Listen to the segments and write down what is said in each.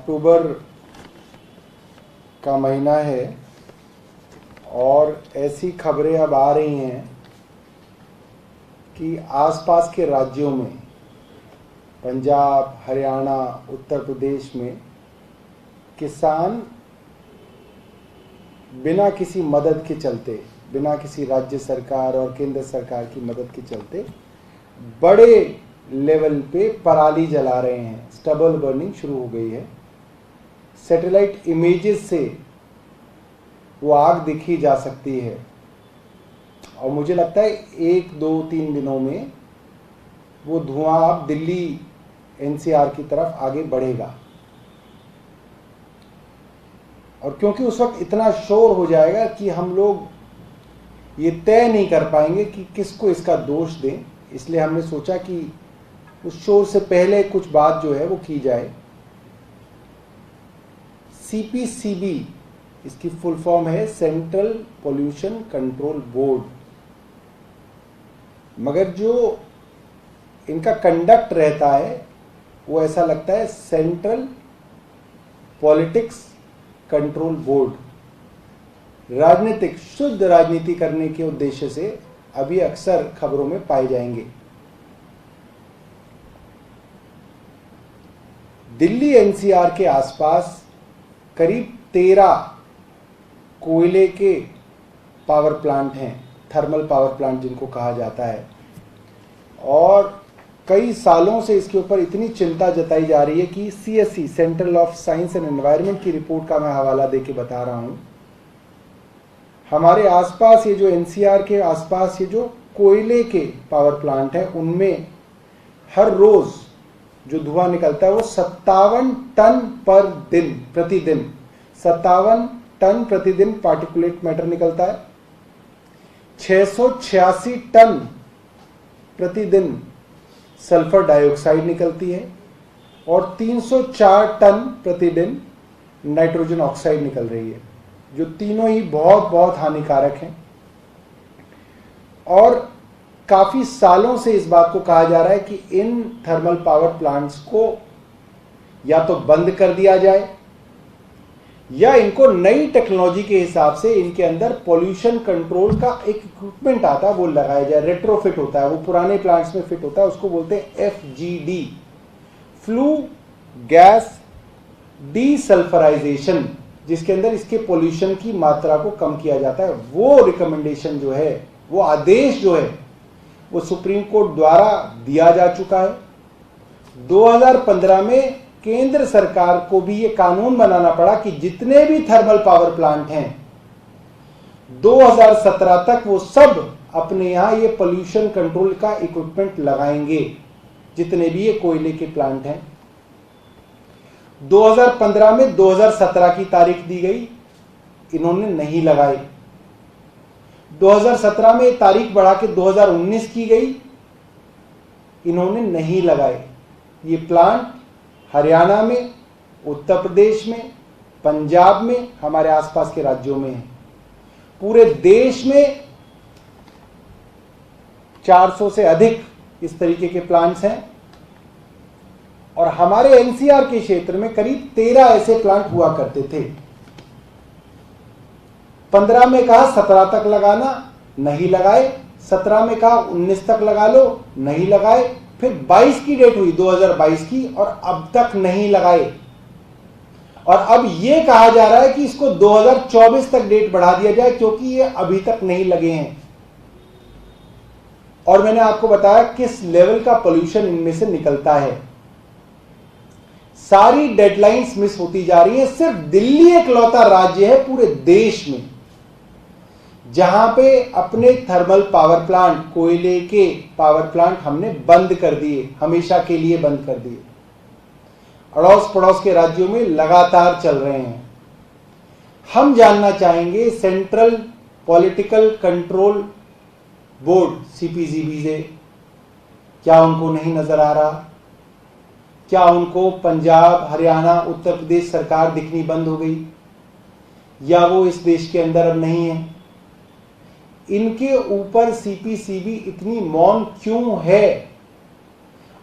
अक्टूबर का महीना है और ऐसी खबरें अब आ रही हैं कि आसपास के राज्यों में, पंजाब, हरियाणा, उत्तर प्रदेश में किसान बिना किसी मदद के चलते, बिना किसी राज्य सरकार और केंद्र सरकार की मदद के चलते बड़े लेवल पे पराली जला रहे हैं। स्टबल बर्निंग शुरू हो गई है। सैटेलाइट इमेजेस से वो आग दिखी जा सकती है और मुझे लगता है 1, 2, 3 दिनों में वो धुआं अब दिल्ली एनसीआर की तरफ आगे बढ़ेगा। और क्योंकि उस वक्त इतना शोर हो जाएगा कि हम लोग ये तय नहीं कर पाएंगे कि किसको इसका दोष दें, इसलिए हमने सोचा कि उस शोर से पहले कुछ बात जो है वो की जाए। CPCB इसकी फुल फॉर्म है सेंट्रल पोल्यूशन कंट्रोल बोर्ड, मगर जो इनका कंडक्ट रहता है वो ऐसा लगता है सेंट्रल पॉलिटिक्स कंट्रोल बोर्ड। राजनीतिक, शुद्ध राजनीति करने के उद्देश्य से अभी अक्सर खबरों में पाए जाएंगे। दिल्ली एनसीआर के आसपास करीब 13 कोयले के पावर प्लांट हैं, थर्मल पावर प्लांट जिनको कहा जाता है, और कई सालों से इसके ऊपर इतनी चिंता जताई जा रही है कि CSE, central of science and environment की रिपोर्ट का मैं हवाला देके बता रहा हूं। हमारे आसपास ये जो एनसीआर के आसपास ये जो कोयले के पावर प्लांट हैं, उनमें हर रोज जो धुआं निकलता है वो 57 टन प्रतिदिन 57 टन प्रतिदिन पार्टिकुलेट मैटर निकलता है। 686 टन प्रतिदिन सल्फर डाइऑक्साइड निकलती है और 304 टन प्रतिदिन नाइट्रोजन ऑक्साइड निकल रही है, जो तीनों ही बहुत बहुत हानिकारक हैं। और काफी सालों से इस बात को कहा जा रहा है कि इन थर्मल पावर प्लांट्स को या तो बंद कर दिया जाए या इनको नई टेक्नोलॉजी के हिसाब से इनके अंदर पोल्यूशन कंट्रोल का एक इक्विपमेंट आता है वो लगाया जाए। रेट्रोफिट होता है, वो पुराने प्लांट्स में फिट होता है, उसको बोलते हैं FGD, फ्लू गैस डीसल्फराइजेशन, जिसके अंदर इसके पोल्यूशन की मात्रा को कम किया जाता है। वो रिकमेंडेशन जो है, वो आदेश जो है, वो सुप्रीम कोर्ट द्वारा दिया जा चुका है। 2015 में केंद्र सरकार को भी ये कानून बनाना पड़ा कि जितने भी थर्मल पावर प्लांट हैं 2017 तक वो सब अपने यहां ये पोल्यूशन कंट्रोल का इक्विपमेंट लगाएंगे, जितने भी ये कोयले के प्लांट हैं। 2015 में 2017 की तारीख दी गई, इन्होंने नहीं लगाए। 2017 में तारीख बढ़ा के 2019 की गई, इन्होंने नहीं लगाए। ये प्लांट हरियाणा में, उत्तर प्रदेश में, पंजाब में, हमारे आसपास के राज्यों में है। पूरे देश में 400 से अधिक इस तरीके के प्लांट्स हैं और हमारे एनसीआर के क्षेत्र में करीब 13 ऐसे प्लांट हुआ करते थे। 15 में कहा 17 तक लगाना, नहीं लगाए। 17 में कहा 19 तक लगा लो, नहीं लगाए। फिर 22 की डेट हुई, 2022 की, और अब तक नहीं लगाए। और अब यह कहा जा रहा है कि इसको 2024 तक डेट बढ़ा दिया जाए क्योंकि ये अभी तक नहीं लगे हैं। और मैंने आपको बताया किस लेवल का पोल्यूशन इनमें से निकलता है। सारी डेडलाइंस मिस होती जा रही है। सिर्फ दिल्ली एकलौता राज्य है पूरे देश में जहां पे अपने थर्मल पावर प्लांट, कोयले के पावर प्लांट हमने बंद कर दिए, हमेशा के लिए बंद कर दिए। अड़ोस पड़ोस के राज्यों में लगातार चल रहे हैं। हम जानना चाहेंगे central political control board CPCB से, क्या उनको नहीं नजर आ रहा? क्या उनको पंजाब, हरियाणा, उत्तर प्रदेश सरकार दिखनी बंद हो गई, या वो इस देश के अंदर अब नहीं है? इनके ऊपर CPCB इतनी मौन क्यों है?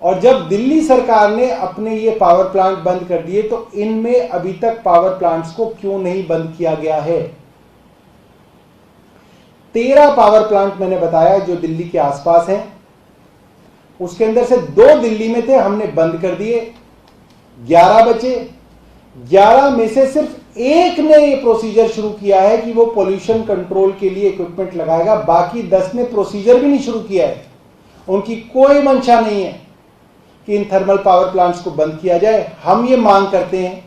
और जब दिल्ली सरकार ने अपने ये पावर प्लांट बंद कर दिए तो इनमें अभी तक पावर प्लांट्स को क्यों नहीं बंद किया गया है? 13 पावर प्लांट मैंने बताया जो दिल्ली के आसपास हैं, उसके अंदर से 2 दिल्ली में थे, हमने बंद कर दिए, 11 बचे। 11 में से सिर्फ एक ने ये प्रोसीजर शुरू किया है कि वो पोल्यूशन कंट्रोल के लिए इक्विपमेंट लगाएगा, बाकी 10 ने प्रोसीजर भी नहीं शुरू किया है। उनकी कोई मंशा नहीं है कि इन थर्मल पावर प्लांट्स को बंद किया जाए। हम ये मांग करते हैं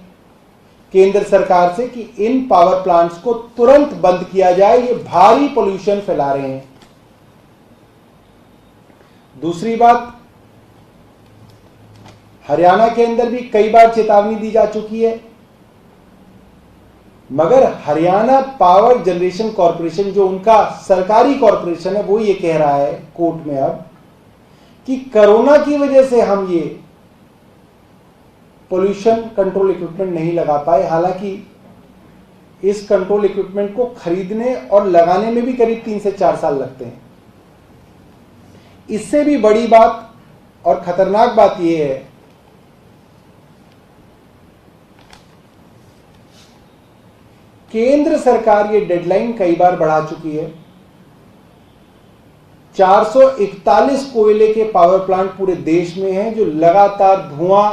केंद्र सरकार से कि इन पावर प्लांट्स को तुरंत बंद किया जाए, ये भारी पोल्यूशन फैला रहे हैं। दूसरी बात, हरियाणा के अंदर भी कई बार चेतावनी दी जा चुकी है, मगर हरियाणा पावर जनरेशन कॉर्पोरेशन जो उनका सरकारी कॉर्पोरेशन है वो ये कह रहा है कोर्ट में अब कि कोरोना की वजह से हम ये पोल्यूशन कंट्रोल इक्विपमेंट नहीं लगा पाए। हालांकि इस कंट्रोल इक्विपमेंट को खरीदने और लगाने में भी करीब 3 से 4 साल लगते हैं। इससे भी बड़ी बात और खतरनाक बात यह है केंद्र सरकार ये डेडलाइन कई बार बढ़ा चुकी है। 441 कोयले के पावर प्लांट पूरे देश में हैं जो लगातार धुआं,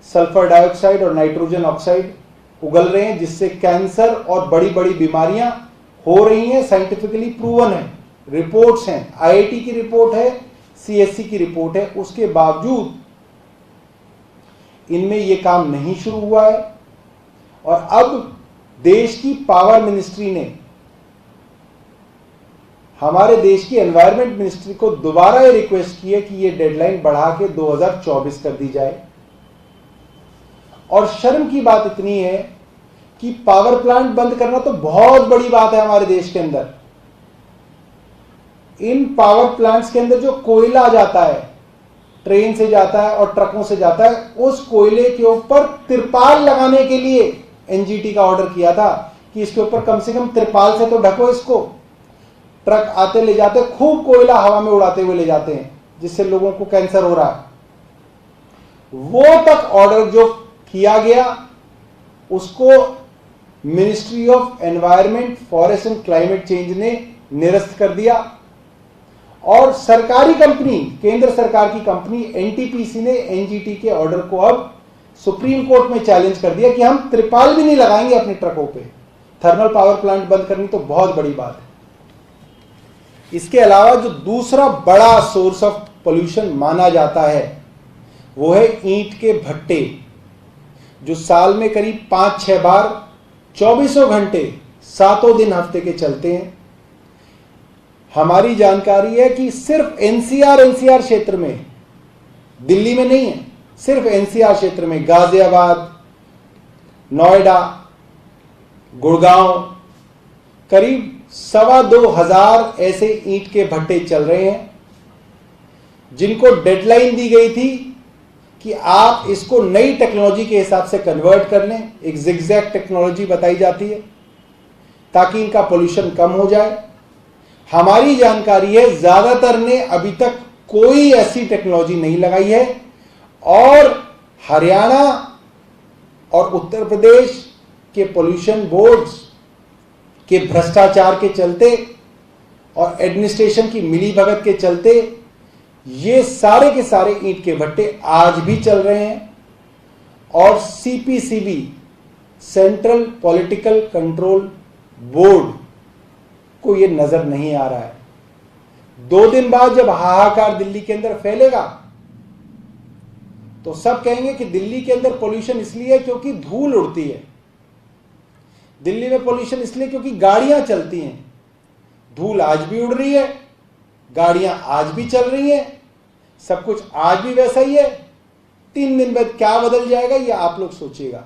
सल्फर डाइऑक्साइड और नाइट्रोजन ऑक्साइड उगल रहे हैं, जिससे कैंसर और बड़ी बड़ी बीमारियां हो रही हैं। साइंटिफिकली प्रूवन है, रिपोर्ट्स हैं, आईआईटी की रिपोर्ट है, सीएससी की रिपोर्ट है। उसके बावजूद इनमें यह काम नहीं शुरू हुआ है और अब देश की पावर मिनिस्ट्री ने हमारे देश की एनवायरमेंट मिनिस्ट्री को दोबारा ये रिक्वेस्ट की है कि ये डेडलाइन बढ़ा के 2024 कर दी जाए। और शर्म की बात इतनी है कि पावर प्लांट बंद करना तो बहुत बड़ी बात है हमारे देश के अंदर। इन पावर प्लांट्स के अंदर जो कोयला जाता है, ट्रेन से जाता है और ट्रकों से जाता है, उस कोयले के ऊपर तिरपाल लगाने के लिए एनजीटी का ऑर्डर किया था कि इसके ऊपर कम से कम तिरपाल से तो ढको इसको। ट्रक आते ले जाते, खूब कोयला हवा में उड़ाते हुए ले जाते हैं, जिससे लोगों को कैंसर हो रहा है। वो तक ऑर्डर जो किया गया उसको ministry of environment, forest and climate change ने निरस्त कर दिया और सरकारी कंपनी, केंद्र सरकार की कंपनी एनटीपीसी ने एनजीटी के ऑर्डर को अब सुप्रीम कोर्ट में चैलेंज कर दिया कि हम त्रिपाल भी नहीं लगाएंगे अपने ट्रकों पे। थर्मल पावर प्लांट बंद करनी तो बहुत बड़ी बात है। इसके अलावा जो दूसरा बड़ा सोर्स ऑफ पोल्यूशन माना जाता है वो है ईंट के भट्टे, जो साल में करीब 5-6 बार 24 घंटे 7 दिन हफ्ते के चलते हैं। हमारी जानकारी है कि सिर्फ एनसीआर क्षेत्र में, दिल्ली में नहीं है, सिर्फ एनसीआर क्षेत्र में गाजियाबाद, नोएडा, गुड़गांव, करीब 2,25,000 ऐसे ईंट के भट्टे चल रहे हैं जिनको डेडलाइन दी गई थी कि आप इसको नई टेक्नोलॉजी के हिसाब से कन्वर्ट कर लें। एक जिगजैग टेक्नोलॉजी बताई जाती है ताकि इनका पोल्यूशन कम हो जाए। हमारी जानकारी है ज्यादातर ने अभी तक कोई ऐसी टेक्नोलॉजी नहीं लगाई है और हरियाणा और उत्तर प्रदेश के पोल्यूशन बोर्ड्स के भ्रष्टाचार के चलते और एडमिनिस्ट्रेशन की मिलीभगत के चलते ये सारे के सारे ईंट के भट्टे आज भी चल रहे हैं और CPCB, central political control board, को ये नजर नहीं आ रहा है। 2 दिन बाद जब हाहाकार दिल्ली के अंदर फैलेगा तो सब कहेंगे कि दिल्ली के अंदर पोल्यूशन इसलिए है क्योंकि धूल उड़ती है, दिल्ली में पोल्यूशन इसलिए क्योंकि गाड़ियां चलती हैं। धूल आज भी उड़ रही है, गाड़ियां आज भी चल रही हैं, सब कुछ आज भी वैसा ही है। 3 दिन बाद क्या बदल जाएगा ये आप लोग सोचिएगा।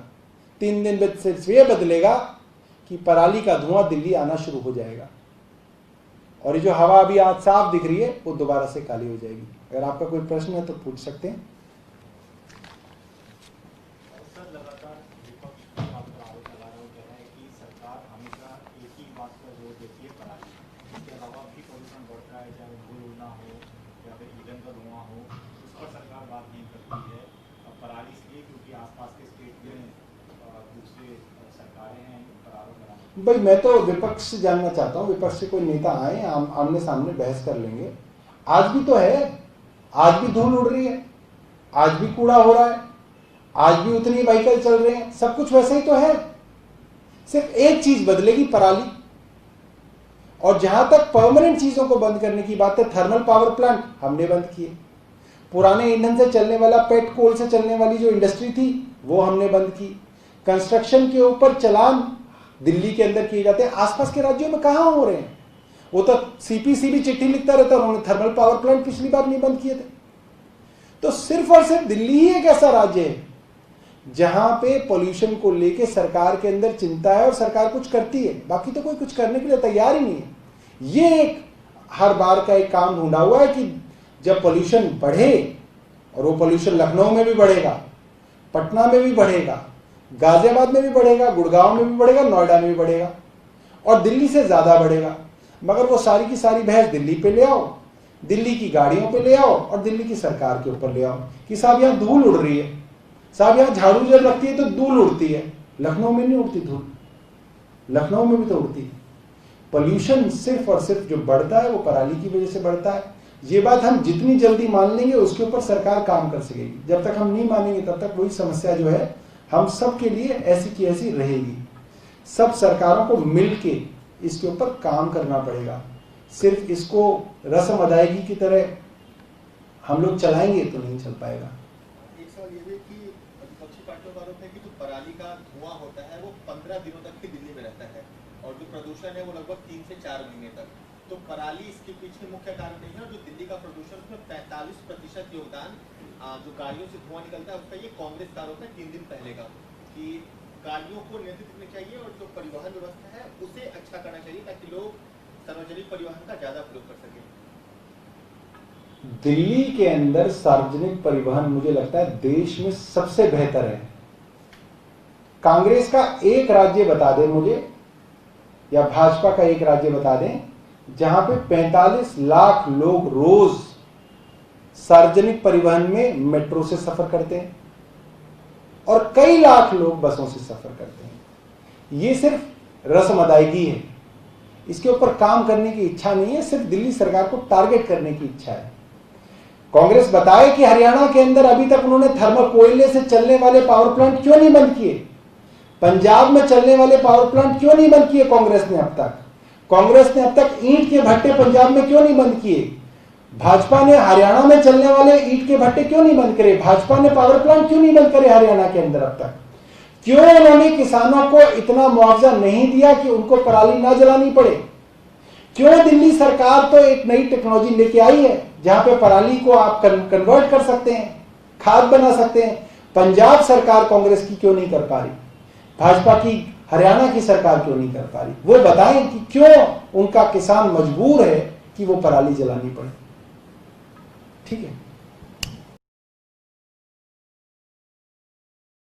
3 दिन बाद सिर्फ ये बदलेगा कि पराली का धुआं दिल्ली आना शुरू हो जाएगा और ये जो हवा अभी आज साफ दिख रही है वो दोबारा से काली हो जाएगी। अगर आपका कोई प्रश्न है तो पूछ सकते हैं। पर सरकार बात नहीं करती है, पराली इसलिए क्योंकि आसपास के स्टेट में दूसरे सरकारें हैं पराली बनाने। भाई मैं तो विपक्ष से जानना चाहता हूँ, विपक्ष से कोई नेता आए, आमने सामने बहस कर लेंगे। आज भी तो है, आज भी धूल उड़ रही है, आज भी कूड़ा हो रहा है, आज भी उतनी व्हीकल चल रहे हैं, सब कुछ वैसे ही तो है। सिर्फ एक चीज बदलेगी, पराली। और जहां तक परमानेंट चीजों को बंद करने की बात है, थर्मल पावर प्लांट हमने बंद किए, पुराने ईंधन से चलने वाला पेट कोल से चलने वाली जो इंडस्ट्री थी वो हमने बंद की। कंस्ट्रक्शन के ऊपर चलान दिल्ली के अंदर किए जाते हैं, आसपास के राज्यों में कहां हो रहे हैं? वो तो सीपीसी भी चिट्ठी लिखता रहता, उन्होंने थर्मल पावर प्लांट पिछली बार नहीं बंद किए थे। तो सिर्फ और सिर्फ दिल्ली ही एक ऐसा राज्य है जहां पे पोल्यूशन को लेके सरकार के अंदर चिंता है और सरकार कुछ करती है, बाकी तो कोई कुछ करने के लिए तैयार ही नहीं है। ये एक हर बार का एक काम ढूंढा हुआ है कि जब पोल्यूशन बढ़े, और वो पोल्यूशन लखनऊ में भी बढ़ेगा, पटना में भी बढ़ेगा, गाजियाबाद में भी बढ़ेगा, गुड़गांव में भी बढ़ेगा, नोएडा में भी बढ़ेगा, और दिल्ली से ज्यादा बढ़ेगा। मगर वो सारी की सारी बहस दिल्ली पे ले आओ, दिल्ली की गाड़ियों पे ले आओ और दिल्ली की सरकार के ऊपर ले आओ कि साहब यहाँ धूल उड़ रही है, साहब यहाँ झाड़ू जब रखती है तो धूल उड़ती है। लखनऊ में नहीं उड़ती धूल, लखनऊ में भी तो उड़ती है। पोल्यूशन सिर्फ और सिर्फ जो बढ़ता है वो पराली की वजह से बढ़ता है। ये बात हम जितनी जल्दी मान लेंगे उसके ऊपर सरकार काम कर सकेगी, जब तक हम नहीं मानेंगे तब तक वही समस्या जो है हम सब के लिए ऐसी की ऐसी रहेगी। सब सरकारों को मिलके इसके ऊपर काम करना पड़ेगा। सिर्फ इसको रस्म अदायगी की तरह हम लोग चलाएंगे तो नहीं चल पाएगा। एक सवाल ये भी कि विपक्षी पार्टियों का आरोप है कि जो पराली का धुआं होता है वो 15 दिनों तक ही दिल्ली में रहता है और जो प्रदूषण है वो लगभग 3 से 4 महीने तक। तो पराली इसके पीछे मुख्य कारण नहीं है, और जो दिल्ली का प्रदूषण उसमें 45% योगदान जो गाड़ियों से धुआं निकलता है उसका ये कांग्रेस का आरोप है 3 दिन पहले का, कि गाड़ियों को नियंत्रित करना चाहिए और जो परिवहन व्यवस्था है उसे अच्छा करना चाहिए ताकि लोग सार्वजनिक परिवहन का ज्यादा प्रयोग कर सके। दिल्ली के अंदर सार्वजनिक परिवहन मुझे लगता है देश में सबसे बेहतर है। कांग्रेस का एक राज्य बता दें मुझे, या भाजपा का एक राज्य बता दें जहां पे 45 लाख लोग रोज सार्वजनिक परिवहन में मेट्रो से सफर करते हैं और कई लाख लोग बसों से सफर करते हैं। ये सिर्फ रस्म अदायगी है, इसके ऊपर काम करने की इच्छा नहीं है, सिर्फ दिल्ली सरकार को टारगेट करने की इच्छा है। कांग्रेस बताए कि हरियाणा के अंदर अभी तक उन्होंने थर्मल कोयले से चलने वाले पावर प्लांट क्यों नहीं बंद किए, पंजाब में चलने वाले पावर प्लांट क्यों नहीं बंद किए कांग्रेस ने अब तक, कांग्रेस ने अब तक ईंट के भट्टे पंजाब में क्यों नहीं बंद किए, भाजपा ने हरियाणा में चलने वाले ईंट के भट्टे क्यों नहीं बंद करे, भाजपा ने पावर प्लांट क्यों नहीं बंद करे हरियाणा के अंदर अब तक, क्यों उन्होंने किसानों को इतना मुआवजा नहीं दिया कि उनको पराली ना जलानी पड़े, क्यों दिल्ली सरकार तो एक नई टेक्नोलॉजी लेके आई है जहां पे पराली को आप कन्वर्ट कर सकते हैं, खाद बना सकते हैं, पंजाब सरकार कांग्रेस की क्यों नहीं कर पा रही, भाजपा की हरियाणा की सरकार क्यों नहीं कर पा रही, वो बताएं कि क्यों उनका किसान मजबूर है कि वो पराली जलानी पड़े। ठीक है।